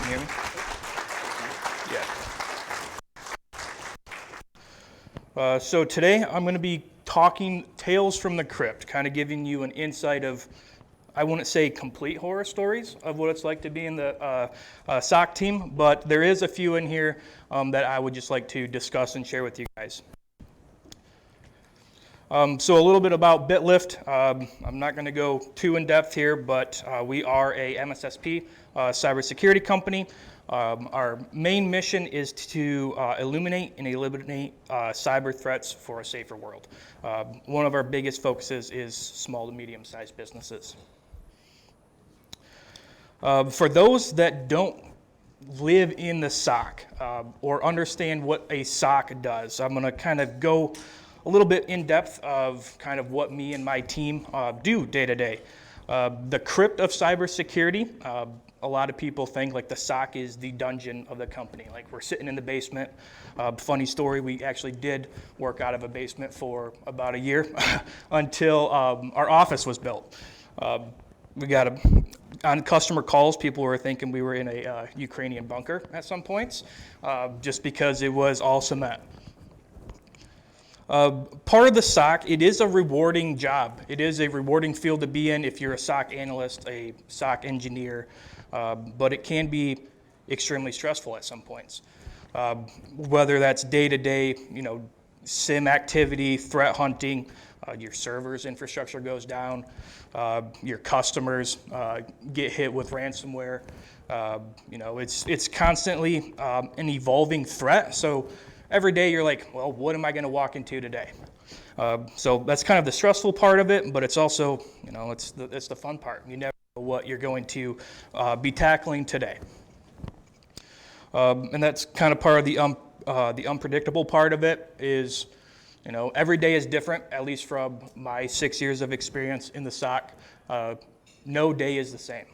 you hear me? Yeah. So today I'm going to be talking Tales from the Crypt, kind of giving you an insight of, I wouldn't say complete horror stories of what it's like to be in the SOC team, but there is a few in here that I would just like to discuss and share with you guys. So a little bit about BitLyft. I'm not going to go too in depth here, but we are a MSSP cybersecurity company. Our main mission is to illuminate and eliminate cyber threats for a safer world. One of our biggest focuses is small to medium-sized businesses. For those that don't live in the SOC or understand what a SOC does, I'm going to kind of go a little bit in depth of kind of what me and my team do day to day. The Crypt of cybersecurity, a lot of people think like the SOC is the dungeon of the company. Like we're sitting in the basement. Funny story, we actually did work out of a basement for about a year until our office was built. We got on customer calls, people were thinking we were in a Ukrainian bunker at some points, just because it was all cement. Part of the SOC, it is a rewarding job. It is a rewarding field to be in if you're a SOC analyst, a SOC engineer, but it can be extremely stressful at some points. Whether that's day-to-day, SIM activity, threat hunting, your servers infrastructure goes down, your customers get hit with ransomware. It's constantly an evolving threat. So every day you're like, well, what am I going to walk into today? So that's kind of the stressful part of it, but it's also, it's the fun part. You never know what you're going to be tackling today. And that's kind of part of the unpredictable part of it is, every day is different, at least from my 6 years of experience in the SOC. No day is the same.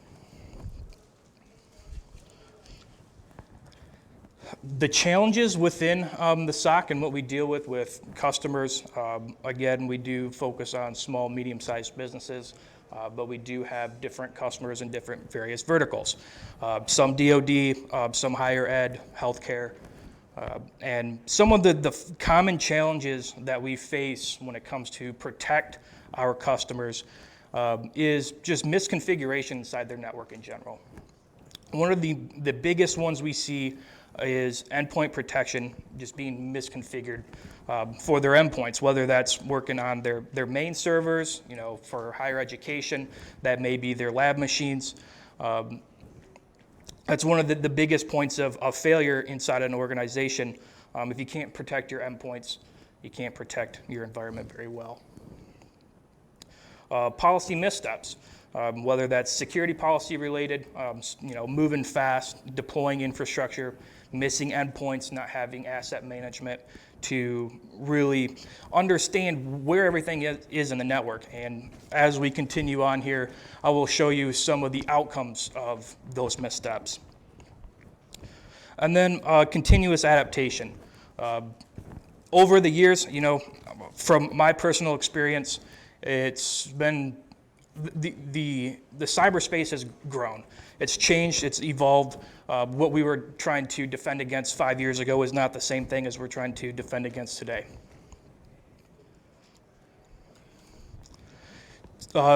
The challenges within the SOC and what we deal with customers, again, we do focus on small, medium-sized businesses, but we do have different customers in different various verticals. Some DoD, some higher ed, healthcare, and some of the common challenges that we face when it comes to protect our customers is just misconfiguration inside their network in general. One of the biggest ones we see is endpoint protection just being misconfigured for their endpoints, whether that's working on their main servers, for higher education, that may be their lab machines. That's one of the biggest points of failure inside an organization. If you can't protect your endpoints, you can't protect your environment very well. Policy missteps. Whether that's security policy related, moving fast, deploying infrastructure, missing endpoints, not having asset management to really understand where everything is in the network. And as we continue on here, I will show you some of the outcomes of those missteps. And then continuous adaptation. Over the years, from my personal experience, it's been the cyberspace has grown. It's changed, it's evolved. What we were trying to defend against 5 years ago is not the same thing as we're trying to defend against today.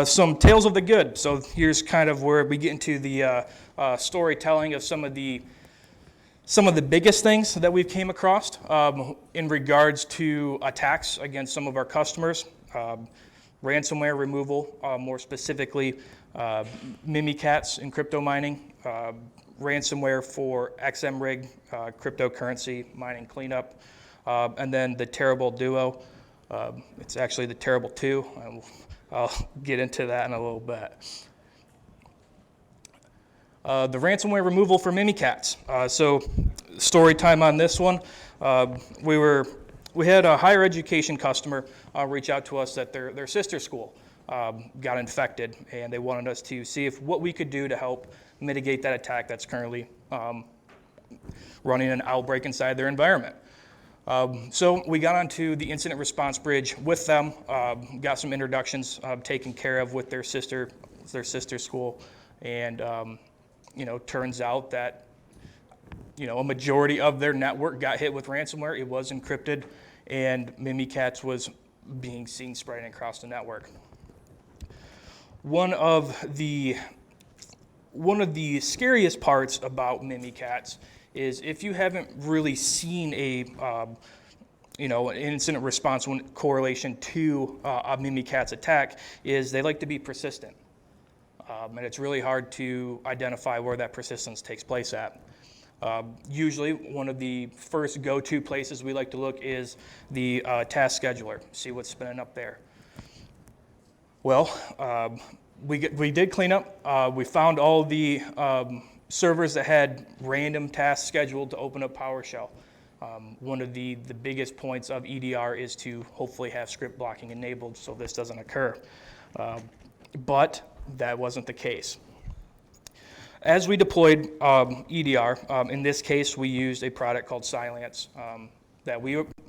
Some tales of the good. So here's kind of where we get into the storytelling of some of the biggest things that we've came across in regards to attacks against some of our customers. Ransomware removal, more specifically Mimikatz in crypto mining, ransomware for XMRig, cryptocurrency mining cleanup, and then the Terrible Duo. It's actually the Terrible 2. I'll get into that in a little bit. The ransomware removal for Mimikatz. So story time on this one. We had a higher education customer reach out to us that their sister school got infected, and they wanted us to see what we could do to help mitigate that attack that's currently running an outbreak inside their environment. So we got onto the incident response bridge with them, got some introductions taken care of with their sister school, and turns out that a majority of their network got hit with ransomware. It was encrypted, and Mimikatz was being seen spreading across the network. One of the scariest parts about Mimikatz is if you haven't really seen an incident response correlation to a Mimikatz attack, is they like to be persistent. And it's really hard to identify where that persistence takes place at. Usually, one of the first go-to places we like to look is the task scheduler, see what's spinning up there. Well, we did clean up. We found all the servers that had random tasks scheduled to open up PowerShell. One of the biggest points of EDR is to hopefully have script blocking enabled so this doesn't occur. But that wasn't the case. As we deployed EDR, in this case we used a product called Cylance that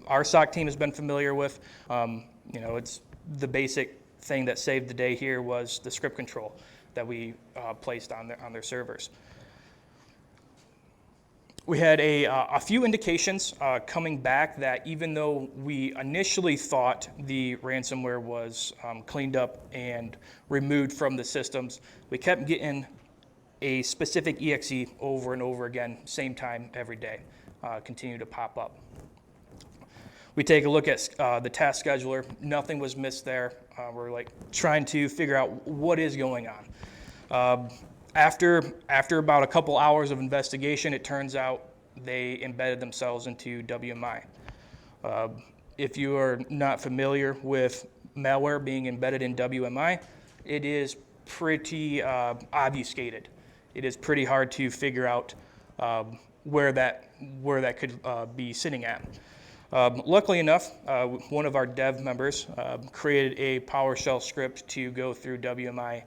our SOC team has been familiar with. It's the basic thing that saved the day here was the script control that we placed on their servers. We had a few indications coming back that even though we initially thought the ransomware was cleaned up and removed from the systems, we kept getting a specific EXE over and over again, same time every day, continue to pop up. We take a look at the task scheduler, nothing was missed there. We're like trying to figure out what is going on. After about a couple hours of investigation, it turns out they embedded themselves into WMI. If you are not familiar with malware being embedded in WMI, it is pretty obfuscated. It is pretty hard to figure out where that could be sitting at. Luckily enough, one of our dev members created a PowerShell script to go through WMI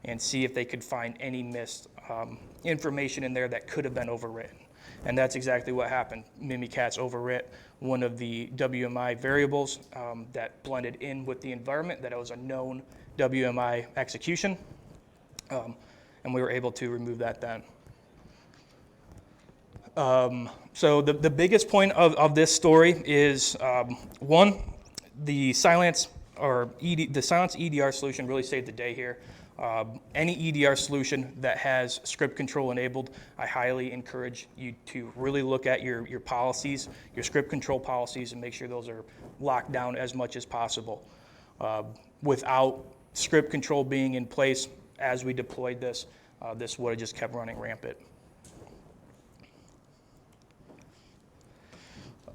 and see if they could find any missed information in there that could have been overwritten. And that's exactly what happened. Mimikatz overwrit one of the WMI variables that blended in with the environment, that it was a known WMI execution, and we were able to remove that then. So the biggest point of this story is, one, the Cylance EDR solution really saved the day here. Any EDR solution that has script control enabled, I highly encourage you to really look at your policies, your script control policies, and make sure those are locked down as much as possible. Without script control being in place as we deployed this, this would have just kept running rampant.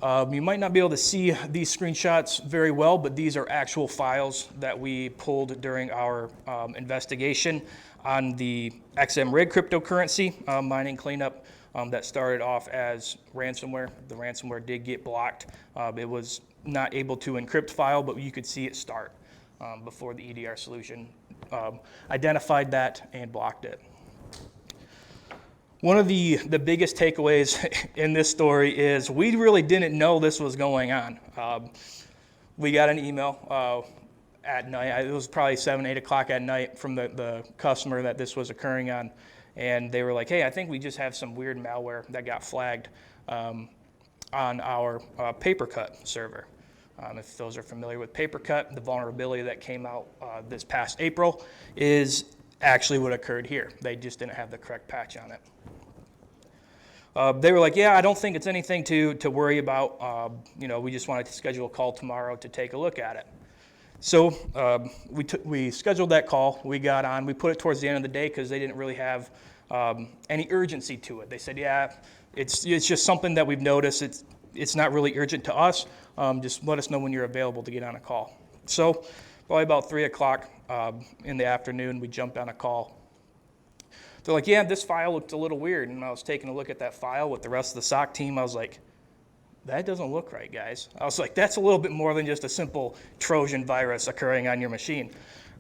You might not be able to see these screenshots very well, but these are actual files that we pulled during our investigation on the XM Rig cryptocurrency mining cleanup that started off as ransomware. The ransomware did get blocked. It was not able to encrypt file, but you could see it start before the EDR solution identified that and blocked it. One of the biggest takeaways in this story is we really didn't know this was going on. We got an email at night. It was probably 7, 8 o'clock at night from the customer that this was occurring on. And they were like, hey, I think we just have some weird malware that got flagged on our PaperCut server. If those are familiar with PaperCut, the vulnerability that came out this past April is actually what occurred here. They just didn't have the correct patch on it. They were like, yeah, I don't think it's anything to worry about. We just wanted to schedule a call tomorrow to take a look at it. So we scheduled that call. We got on. We put it towards the end of the day because they didn't really have any urgency to it. They said, yeah, it's just something that we've noticed. It's not really urgent to us. Just let us know when you're available to get on a call. So probably about 3 o'clock in the afternoon, we jumped on a call. They're like, yeah, this file looked a little weird. And I was taking a look at that file with the rest of the SOC team. I was like, that doesn't look right, guys. I was like, that's a little bit more than just a simple Trojan virus occurring on your machine.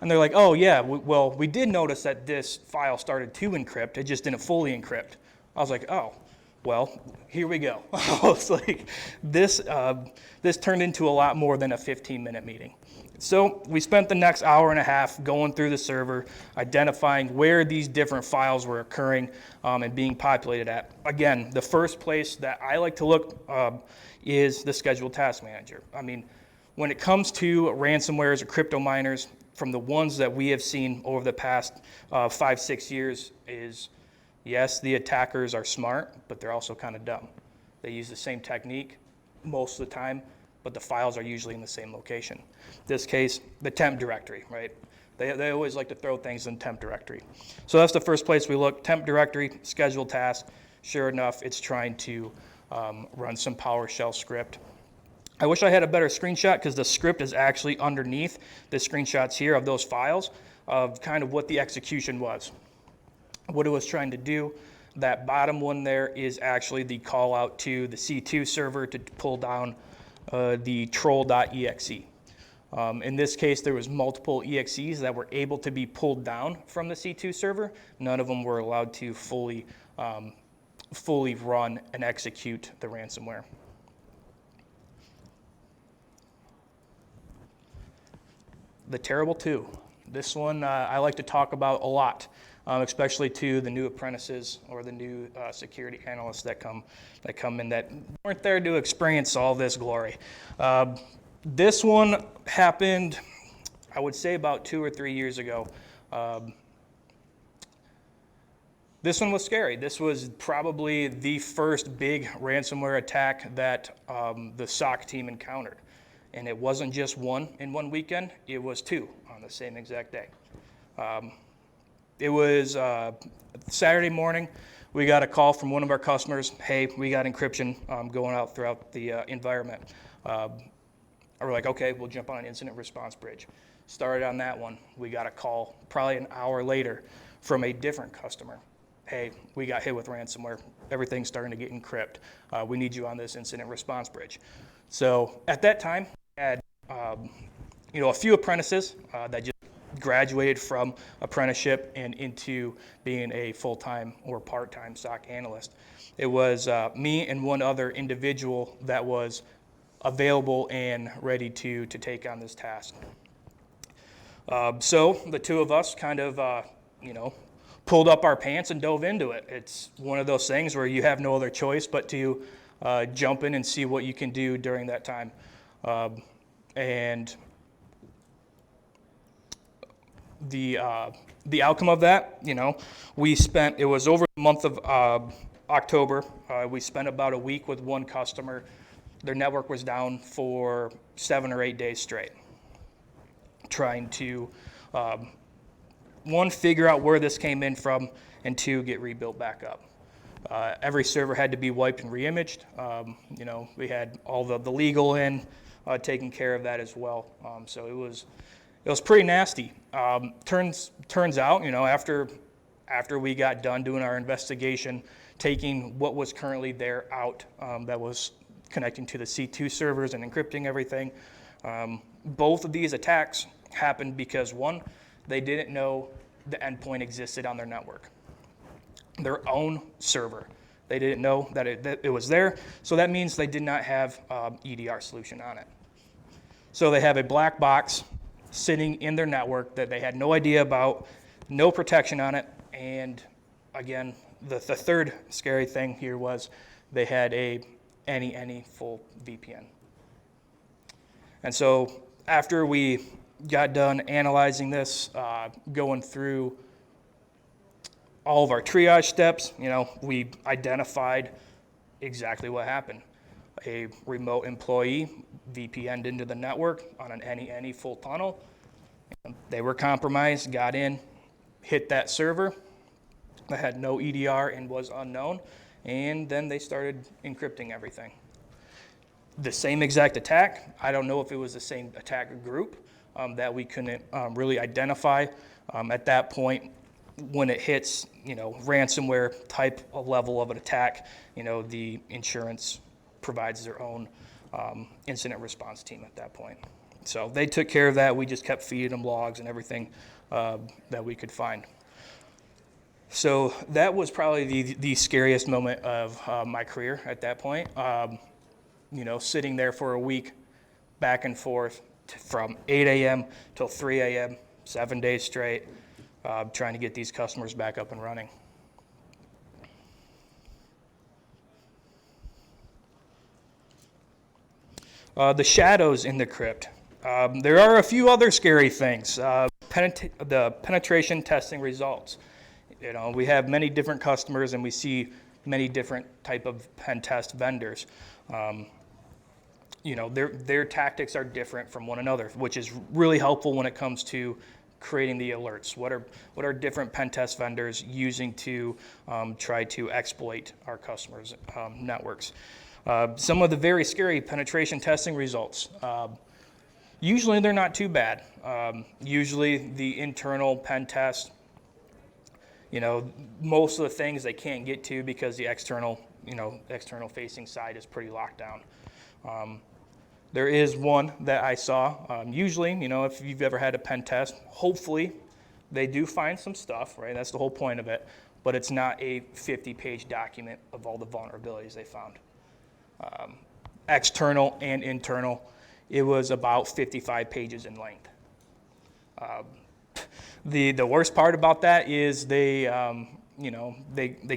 And they're like, oh, yeah, well, we did notice that this file started to encrypt. It just didn't fully encrypt. I was like, oh, well, here we go. I was like, this turned into a lot more than a 15-minute meeting. So we spent the next hour and a half going through the server, identifying where these different files were occurring and being populated at. Again, the first place that I like to look is the scheduled task manager. I mean, when it comes to ransomwares or crypto miners, from the ones that we have seen over the past 5-6 years is, yes, the attackers are smart, but they're also kind of dumb. They use the same technique most of the time, but the files are usually in the same location. In this case, the temp directory, right? They always like to throw things in temp directory. So that's the first place we look, temp directory, scheduled task. Sure enough, it's trying to run some PowerShell script. I wish I had a better screenshot because the script is actually underneath the screenshots here of those files of kind of what the execution was. What it was trying to do, that bottom one there is actually the call out to the C2 server to pull down the troll.exe. In this case, there was multiple EXEs that were able to be pulled down from the C2 server. None of them were allowed to fully run and execute the ransomware. The Terrible 2. This one I like to talk about a lot, especially to the new apprentices or the new security analysts that come in that weren't there to experience all this glory. This one happened, I would say, about 2 or 3 years ago. This one was scary. This was probably the first big ransomware attack that the SOC team encountered. And it wasn't just one in one weekend, it was 2 on the same exact day. It was Saturday morning. We got a call from one of our customers. Hey, we got encryption going out throughout the environment. We're like, okay, we'll jump on an incident response bridge. Started on that one. We got a call probably an hour later from a different customer. Hey, we got hit with ransomware. Everything's starting to get encrypted. We need you on this incident response bridge. So at that time, I had a few apprentices that just graduated from apprenticeship and into being a full-time or part-time SOC analyst. It was me and one other individual that was available and ready to take on this task. So the two of us kind of, pulled up our pants and dove into it. It's one of those things where you have no other choice but to jump in and see what you can do during that time. And the outcome of that, it was over the month of October. We spent about a week with one customer. Their network was down for 7 or 8 days straight, trying to, one, figure out where this came in from, and 2, get rebuilt back up. Every server had to be wiped and reimaged. We had all the legal in, taking care of that as well. So it was pretty nasty. Turns out, after we got done doing our investigation, taking what was currently there out, that was connecting to the C2 servers and encrypting everything. Both of these attacks happened because, one, they didn't know the endpoint existed on their network, their own server. They didn't know that it was there, so that means they did not have EDR solution on it. So they have a black box sitting in their network that they had no idea about, no protection on it, and again, the third scary thing here was they had a any full VPN. And so after we got done analyzing this, going through all of our triage steps, we identified exactly what happened. A remote employee VPN'd into the network on an any full tunnel. They were compromised, got in, hit that server that had no EDR and was unknown, and then they started encrypting everything. The same exact attack. I don't know if it was the same attacker group that we couldn't really identify. At that point, when it hits, ransomware type of level of an attack, the insurance provides their own incident response team at that point. So they took care of that. We just kept feeding them logs and everything that we could find. So that was probably the scariest moment of my career at that point. Sitting there for a week, back and forth, from 8 a.m. till 3 a.m., 7 days straight, trying to get these customers back up and running. The shadows in the crypt. There are a few other scary things. The penetration testing results. We have many different customers and we see many different type of pen test vendors. Their tactics are different from one another, which is really helpful when it comes to creating the alerts. What are different pen test vendors using to try to exploit our customers' networks? Some of the very scary penetration testing results. Usually they're not too bad. Usually the internal pen test, most of the things they can't get to because the external facing side is pretty locked down. There is one that I saw. Usually, if you've ever had a pen test, hopefully they do find some stuff, right? That's the whole point of it. But it's not a 50-page document of all the vulnerabilities they found. External and internal, it was about 55 pages in length. The worst part about that is they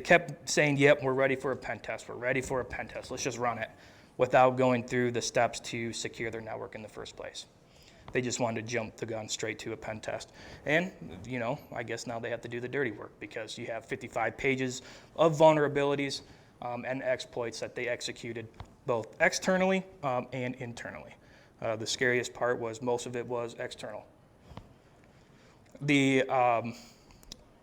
kept saying, yep, we're ready for a pen test. We're ready for a pen test. Let's just run it, without going through the steps to secure their network in the first place. They just wanted to jump the gun straight to a pen test. And, I guess now they have to do the dirty work because you have 55 pages of vulnerabilities and exploits that they executed both externally and internally. The scariest part was most of it was external. The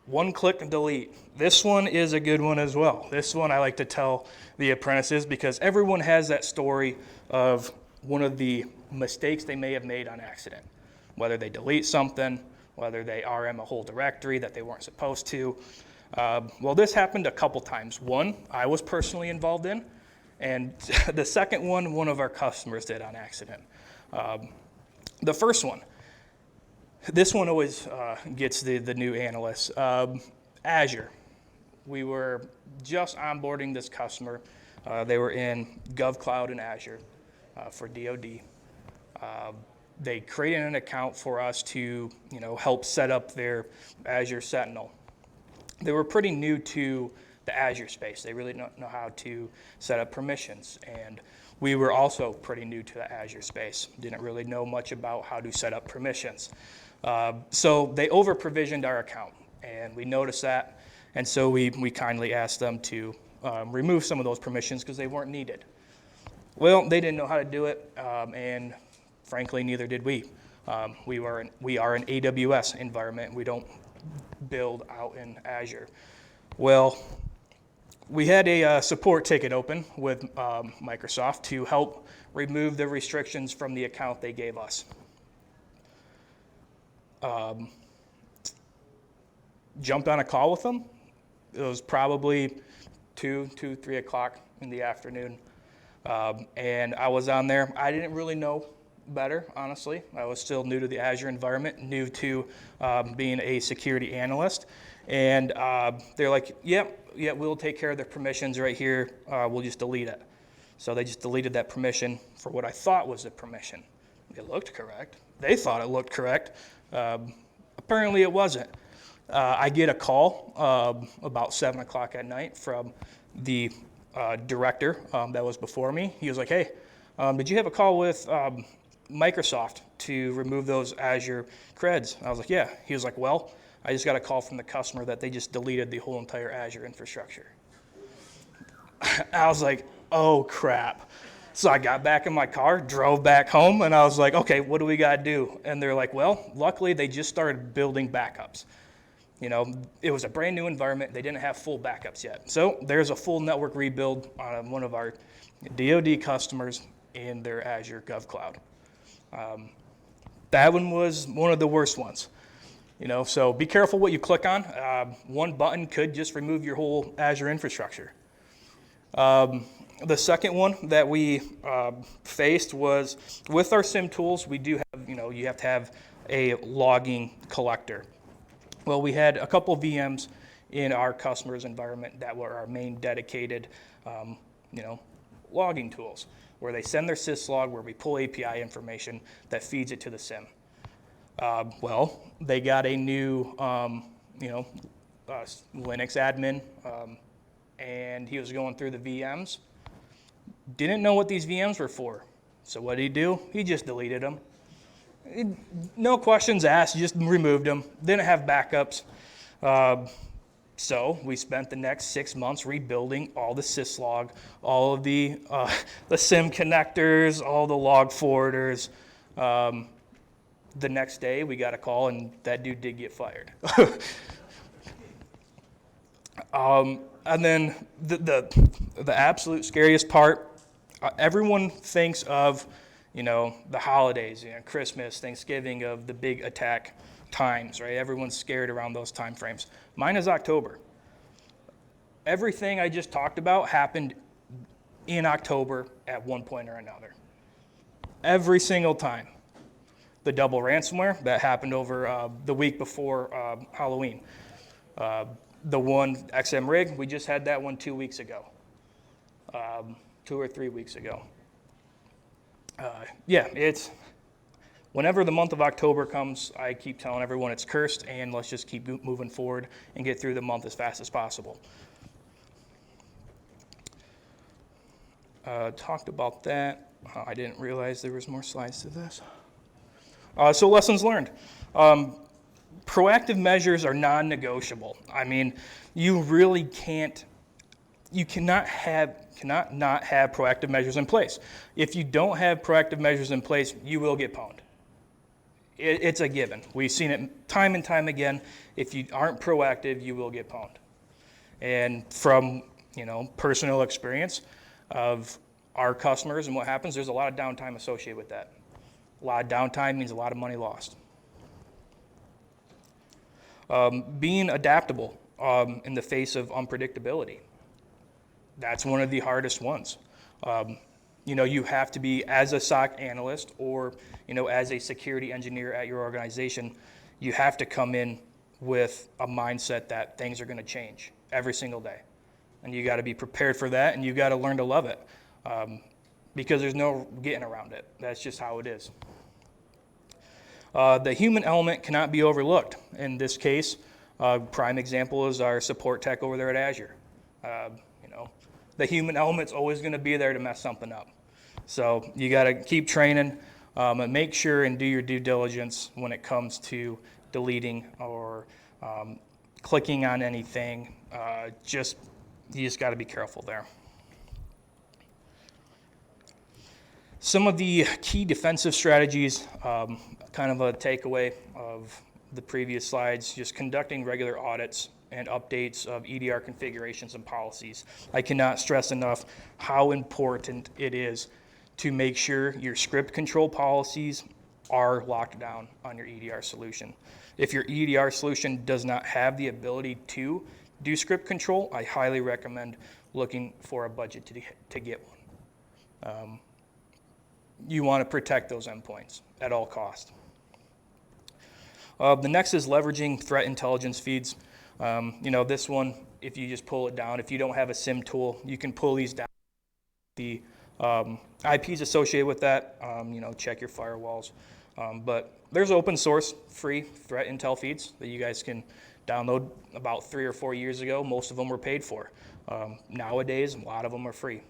one-click delete. This one is a good one as well. This one I like to tell the apprentices because everyone has that story of one of the mistakes they may have made on accident. Whether they delete something, whether they RM a whole directory that they weren't supposed to. Well, this happened a couple times. One, I was personally involved in, and the second one of our customers did on accident. The first one, this one always gets the new analysts. Azure. We were just onboarding this customer. They were in GovCloud and Azure for DoD. They created an account for us to help set up their Azure Sentinel. They were pretty new to the Azure space. They really don't know how to set up permissions. And we were also pretty new to the Azure space. Didn't really know much about how to set up permissions. So they over-provisioned our account, and we noticed that. And so we kindly asked them to remove some of those permissions because they weren't needed. Well, they didn't know how to do it, and frankly, neither did we. We are an AWS environment. We don't build out in Azure. Well, we had a support ticket open with Microsoft to help remove the restrictions from the account they gave us. Jumped on a call with them. It was probably 3 o'clock in the afternoon. And I was on there. I didn't really know better, honestly. I was still new to the Azure environment, new to being a security analyst. And they're like, yep, we'll take care of the permissions right here. We'll just delete it. So they just deleted that permission for what I thought was the permission. It looked correct. They thought it looked correct. Apparently it wasn't. I get a call about 7 o'clock at night from the director that was before me. He was like, hey, did you have a call with Microsoft to remove those Azure creds? I was like, yeah. He was like, well, I just got a call from the customer that they just deleted the whole entire Azure infrastructure. I was like, oh crap. So I got back in my car, drove back home, and I was like, okay, what do we got to do? And they're like, well, luckily they just started building backups. It was a brand new environment. They didn't have full backups yet. So there's a full network rebuild on one of our DoD customers in their Azure GovCloud. That one was one of the worst ones. So be careful what you click on. One button could just remove your whole Azure infrastructure. The second one that we faced was with our SIM tools, we do have, you have to have a logging collector. Well, we had a couple of VMs in our customer's environment that were our main dedicated, logging tools, where they send their syslog, where we pull API information that feeds it to the SIM. Well, they got a new, Linux admin, and he was going through the VMs. Didn't know what these VMs were for. So what did he do? He just deleted them. No questions asked, just removed them. Didn't have backups. So we spent the next 6 months rebuilding all the syslog, all of the SIM connectors, all the log forwarders. The next day we got a call and that dude did get fired. And then the absolute scariest part, everyone thinks of, the holidays, Christmas, Thanksgiving, of the big attack times, right? Everyone's scared around those time frames. Mine is October. Everything I just talked about happened in October at one point or another. Every single time. The double ransomware, that happened over the week before Halloween. The one XM rig, we just had that one 2 weeks ago. 2 or 3 weeks ago. It's whenever the month of October comes, I keep telling everyone it's cursed, and let's just keep moving forward and get through the month as fast as possible. Talked about that. I didn't realize there was more slides to this. So lessons learned. Proactive measures are non-negotiable. I mean, you really cannot not have proactive measures in place. If you don't have proactive measures in place, you will get pwned. It's a given. We've seen it time and time again. If you aren't proactive, you will get pwned. And from personal experience of our customers and what happens, there's a lot of downtime associated with that. A lot of downtime means a lot of money lost. Being adaptable in the face of unpredictability. That's one of the hardest ones. You have to be, as a SOC analyst or, as a security engineer at your organization, you have to come in with a mindset that things are going to change every single day. And you got to be prepared for that, and you got to learn to love it because there's no getting around it. That's just how it is. The human element cannot be overlooked. In this case, prime example is our support tech over there at Azure. The human element's always going to be there to mess something up. So you got to keep training and make sure and do your due diligence when it comes to deleting or clicking on anything. You just got to be careful there. Some of the key defensive strategies, kind of a takeaway of the previous slides, just conducting regular audits and updates of EDR configurations and policies. I cannot stress enough how important it is to make sure your script control policies are locked down on your EDR solution. If your EDR solution does not have the ability to do script control, I highly recommend looking for a budget to get one. You want to protect those endpoints at all costs. The next is leveraging threat intelligence feeds. This one, if you just pull it down, if you don't have a SIM tool, you can pull these down. The IPs associated with that, check your firewalls. But there's open source free threat intel feeds that you guys can download. About 3 or 4 years ago, most of them were paid for. Nowadays, a lot of them are free.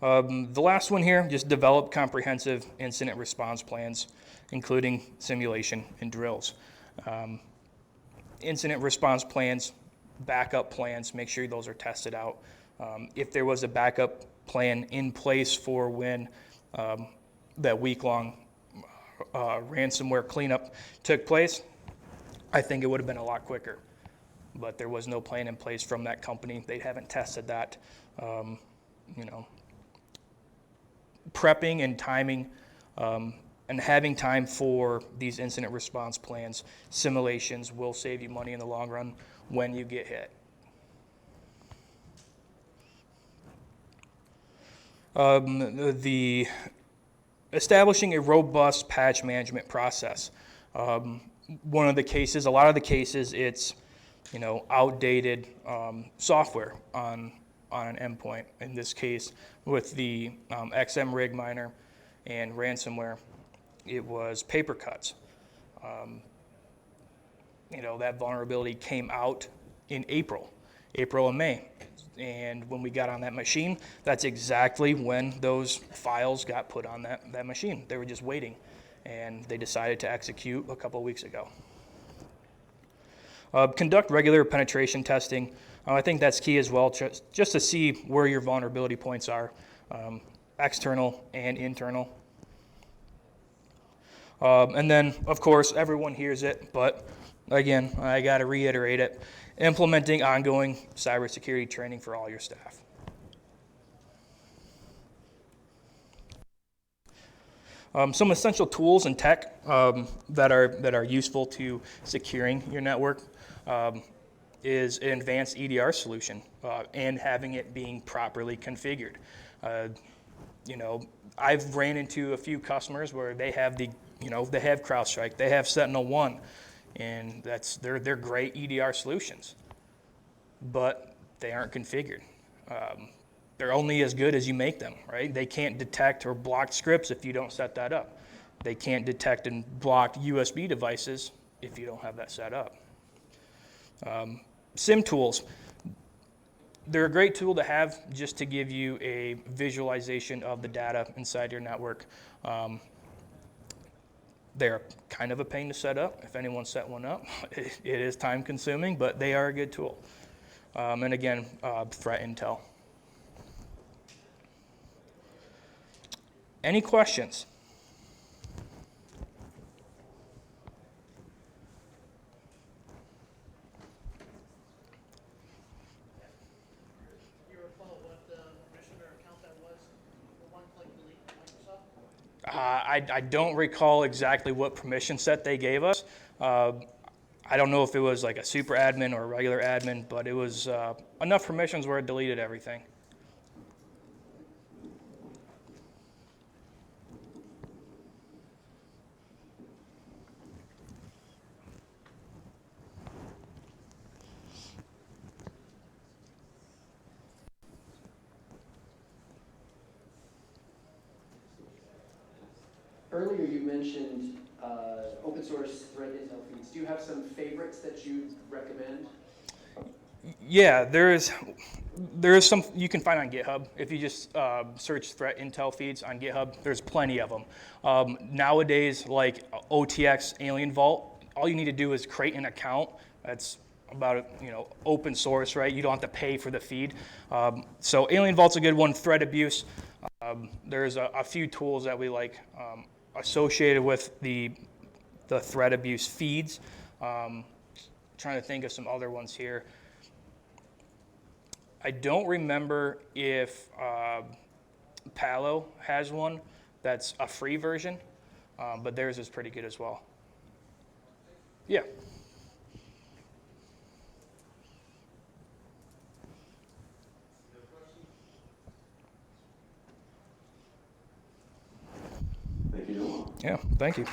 The last one here, just develop comprehensive incident response plans, including simulation and drills. Incident response plans, backup plans, make sure those are tested out. If there was a backup plan in place for when that week-long ransomware cleanup took place, I think it would have been a lot quicker. But there was no plan in place from that company. They haven't tested that. Prepping and timing and having time for these incident response plans, simulations will save you money in the long run when you get hit. The establishing a robust patch management process. One of the cases, a lot of the cases, it's outdated software on on an endpoint. In this case, with the XM rig miner and ransomware, it was paper cuts. That vulnerability came out in April and May. And when we got on that machine, that's exactly when those files got put on that machine. They were just waiting, and they decided to execute a couple weeks ago. Conduct regular penetration testing. I think that's key as well, just to see where your vulnerability points are, external and internal. And then, of course, everyone hears it, but again, I got to reiterate it. Implementing ongoing cybersecurity training for all your staff. Some essential tools and tech that are useful to securing your network is an advanced EDR solution and having it being properly configured. I've ran into a few customers where they have they have CrowdStrike, they have SentinelOne, and they're great EDR solutions, but they aren't configured. They're only as good as you make them, right? They can't detect or block scripts if you don't set that up. They can't detect and block USB devices if you don't have that set up. SIM tools, they're a great tool to have just to give you a visualization of the data inside your network. They're kind of a pain to set up. If anyone set one up, it is time consuming, but they are a good tool. And again, threat intel. Any questions? Do you recall what permission or account that was? The one-click delete from Microsoft? I don't recall exactly what permission set they gave us. I don't know if it was like a super admin or a regular admin, but it was enough permissions where it deleted everything. Earlier you mentioned open source threat intel feeds. Do you have some favorites that you recommend? Yeah, there is some you can find on GitHub. If you just search threat intel feeds on GitHub, there's plenty of them. Nowadays, like OTX Alien Vault, all you need to do is create an account. That's about open source, right? You don't have to pay for the feed. So Alien Vault's a good one. Threat abuse. There's a few tools that we like associated with the threat abuse feeds. Trying to think of some other ones here. I don't remember if Palo has one that's a free version, but theirs is pretty good as well. Yeah. Thank you, Joel. Yeah, thank you.